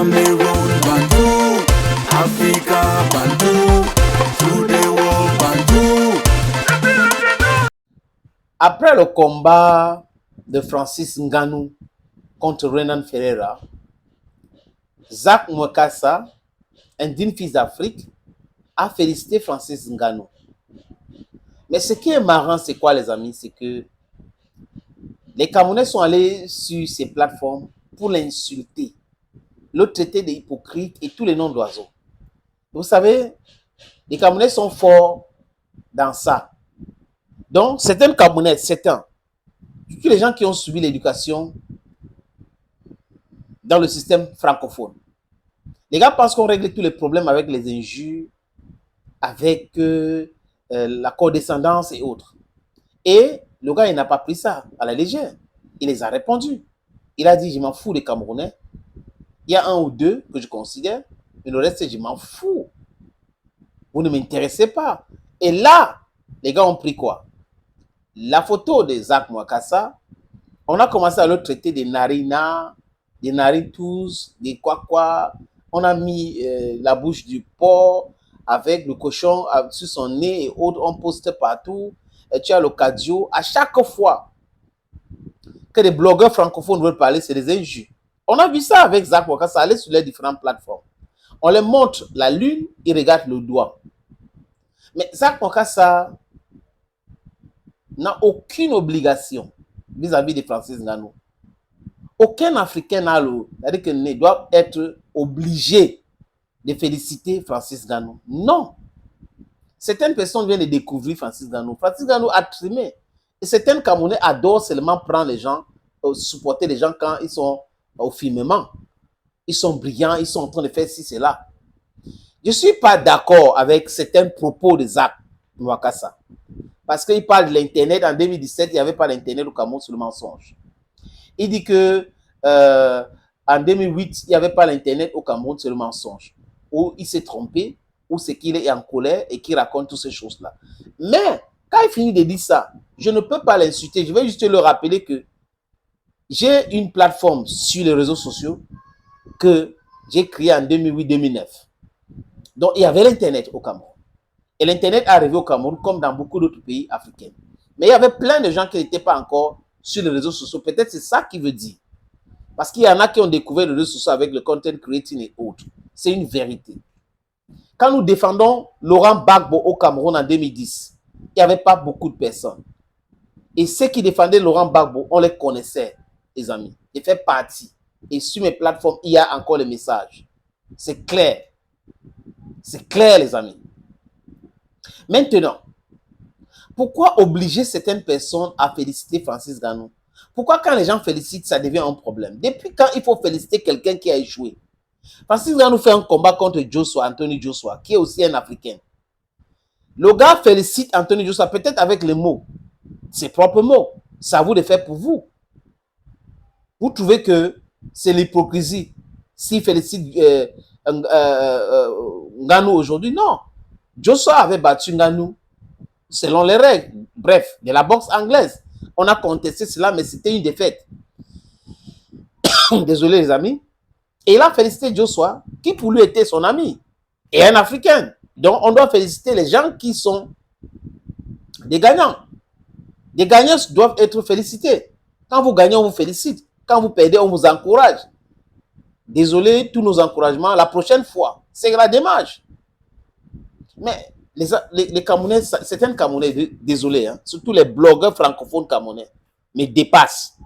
Cameroon, Bantou, Africa, Bantou, through the world, Bantou. Après le combat de Francis Ngannou contre Renan Ferreira, Zak Mwekassa, un digne fils d'Afrique, a félicité Francis Ngannou. Mais ce qui est marrant, c'est quoi les amis? C'est que les Camerounais sont allés sur ces plateformes pour l'insulter, le traiter d'hypocrite et tous les noms d'oiseaux. Vous savez, les Camerounais sont forts dans ça. Donc, certains Camerounais, tous les gens qui ont suivi l'éducation dans le système francophone, les gars pensent qu'on règle tous les problèmes avec les injures, avec la condescendance et autres. Et le gars, il n'a pas pris ça à la légère. Il les a répondu. Il a dit, je m'en fous des Camerounais. Il y a un ou deux que je considère, mais le reste, je m'en fous. Vous ne m'intéressez pas. Et là, les gars ont pris quoi? La photo de Zak Mwekassa, on a commencé à le traiter des narina, des naritus, des quoi. On a mis la bouche du porc avec le cochon sur son nez et autres. On poste partout. Et tu as le cadio. À chaque fois que les blogueurs francophones veulent parler, c'est des injures. On a vu ça avec Zak Mwekassa, aller sur les différentes plateformes. On leur montre la lune, ils regardent le doigt. Mais Zak Mwekassa n'a aucune obligation vis-à-vis de Francis Ngannou. Aucun Africain doit être obligé de féliciter Francis Ngannou. Non. Certaines personnes viennent de découvrir Francis Ngannou. Francis Ngannou a trimé. Et certains Camerounais adorent seulement prendre les gens, supporter les gens quand ils sont au firmament. Ils sont brillants, ils sont en train de faire ci, cela. Je ne suis pas d'accord avec certains propos de Zak Mwekassa. Parce qu'il parle de l'Internet. En 2017, il n'y avait pas d'Internet au Cameroun, c'est le mensonge. Il dit que en 2008, il n'y avait pas l'Internet au Cameroun, c'est le mensonge. Ou il s'est trompé, ou c'est qu'il est en colère et qu'il raconte toutes ces choses-là. Mais quand il finit de dire ça, je ne peux pas l'insulter. Je vais juste le rappeler que j'ai une plateforme sur les réseaux sociaux que j'ai créée en 2008-2009. Donc, il y avait l'Internet au Cameroun. Et l'Internet est arrivé au Cameroun comme dans beaucoup d'autres pays africains. Mais il y avait plein de gens qui n'étaient pas encore sur les réseaux sociaux. Peut-être c'est ça qui veut dire. Parce qu'il y en a qui ont découvert les réseaux sociaux avec le content creating et autres. C'est une vérité. Quand nous défendons Laurent Gbagbo au Cameroun en 2010, il n'y avait pas beaucoup de personnes. Et ceux qui défendaient Laurent Gbagbo, on les connaissait, les amis. Ils font partie. Et sur mes plateformes, il y a encore les messages. C'est clair. C'est clair, les amis. Maintenant, pourquoi obliger certaines personnes à féliciter Francis Ngannou? Pourquoi quand les gens félicitent, ça devient un problème? Depuis quand il faut féliciter quelqu'un qui a échoué? Francis Ngannou fait un combat contre Anthony Joshua, qui est aussi un Africain. Le gars félicite Anthony Joshua, peut-être avec les mots, ses propres mots. C'est à vous de faire pour vous. Vous trouvez que c'est l'hypocrisie s'il félicite Ngannou aujourd'hui? Non. Joshua avait battu Ngannou selon les règles, bref, de la boxe anglaise. On a contesté cela, mais c'était une défaite. Désolé les amis. Et il a félicité Joshua, qui pour lui était son ami, et un Africain. Donc on doit féliciter les gens qui sont des gagnants. Les gagnants doivent être félicités. Quand vous gagnez, on vous félicite. Quand vous perdez, on vous encourage. Désolé, tous nos encouragements, la prochaine fois, c'est la démarche. Mais les Camerounais, certains Camerounais, désolé, hein, surtout les blogueurs francophones camerounais, mais dépassent.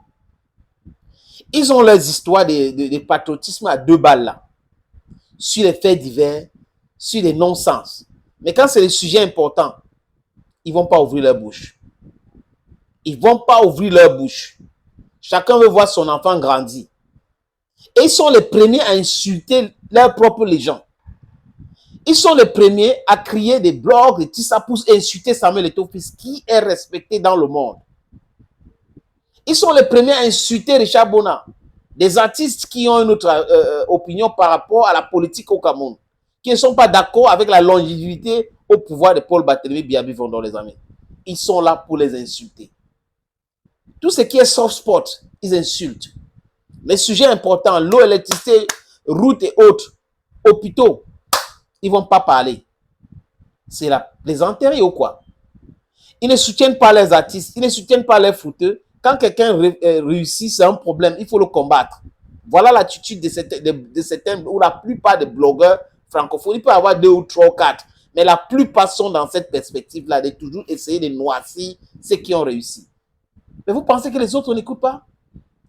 Ils ont leurs histoires de patriotisme à 2 balles là, sur les faits divers, sur les non-sens. Mais quand c'est des sujets importants, ils ne vont pas ouvrir leur bouche. Ils ne vont pas ouvrir leur bouche. Chacun veut voir son enfant grandir. Et ils sont les premiers à insulter leurs propres légions. Ils sont les premiers à crier des blogs et tout ça pour insulter Samuel Eto'o-Fils, qui est respecté dans le monde. Ils sont les premiers à insulter Richard Bona, des artistes qui ont une autre opinion par rapport à la politique au Cameroun, qui ne sont pas d'accord avec la longévité au pouvoir de Paul Barthélémy Biabi Vondor, les amis. Ils sont là pour les insulter. Tout ce qui est soft spot, ils insultent. Les sujets importants, l'eau, l'électricité, routes et autres, hôpitaux, ils ne vont pas parler. C'est la plaisanterie ou quoi? Ils ne soutiennent pas les artistes, ils ne soutiennent pas les footeux. Quand quelqu'un réussit, c'est un problème, il faut le combattre. Voilà l'attitude de certains, ou la plupart des blogueurs francophones. Il peut y avoir 2 ou 3 ou 4, mais la plupart sont dans cette perspective-là, de toujours essayer de noircir ceux qui ont réussi. Mais vous pensez que les autres n'écoutent pas?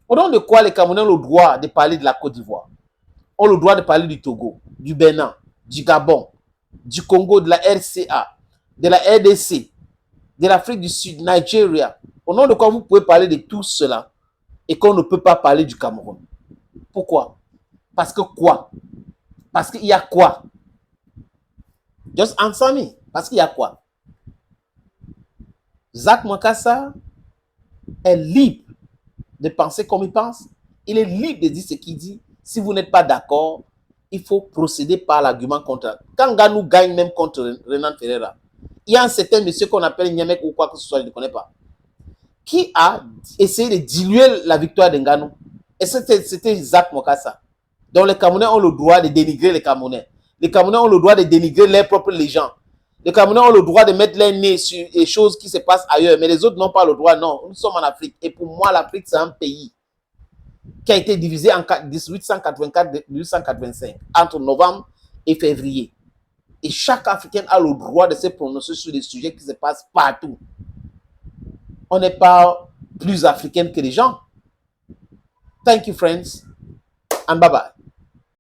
Au nom de quoi les Camerounais ont le droit de parler de la Côte d'Ivoire, ont le droit de parler du Togo, du Bénin, du Gabon, du Congo, de la RCA, de la RDC, de l'Afrique du Sud, Nigeria. Au nom de quoi vous pouvez parler de tout cela et qu'on ne peut pas parler du Cameroun? Pourquoi? Parce que quoi? Parce qu'il y a quoi? Just answer me. Parce qu'il y a quoi? Zach Makassa est libre de penser comme il pense. Il est libre de dire ce qu'il dit. Si vous n'êtes pas d'accord, il faut procéder par l'argument contre. Quand Ganou gagne même contre Renan Ferreira, il y a un certain monsieur qu'on appelle Niamek ou quoi que ce soit, je ne connais pas, qui a essayé de diluer la victoire de Nganou. Et c'était Zach Makassa. Donc les Camerounais ont le droit de dénigrer les Camerounais. Les Camerounais ont le droit de dénigrer leurs propres légendes. Les Camerounais ont le droit de mettre les nez sur les choses qui se passent ailleurs, mais les autres n'ont pas le droit. Non, nous sommes en Afrique. Et pour moi, l'Afrique, c'est un pays qui a été divisé en 1884-1885, entre novembre et février. Et chaque Africain a le droit de se prononcer sur des sujets qui se passent partout. On n'est pas plus africain que les gens. Thank you, friends, and bye-bye.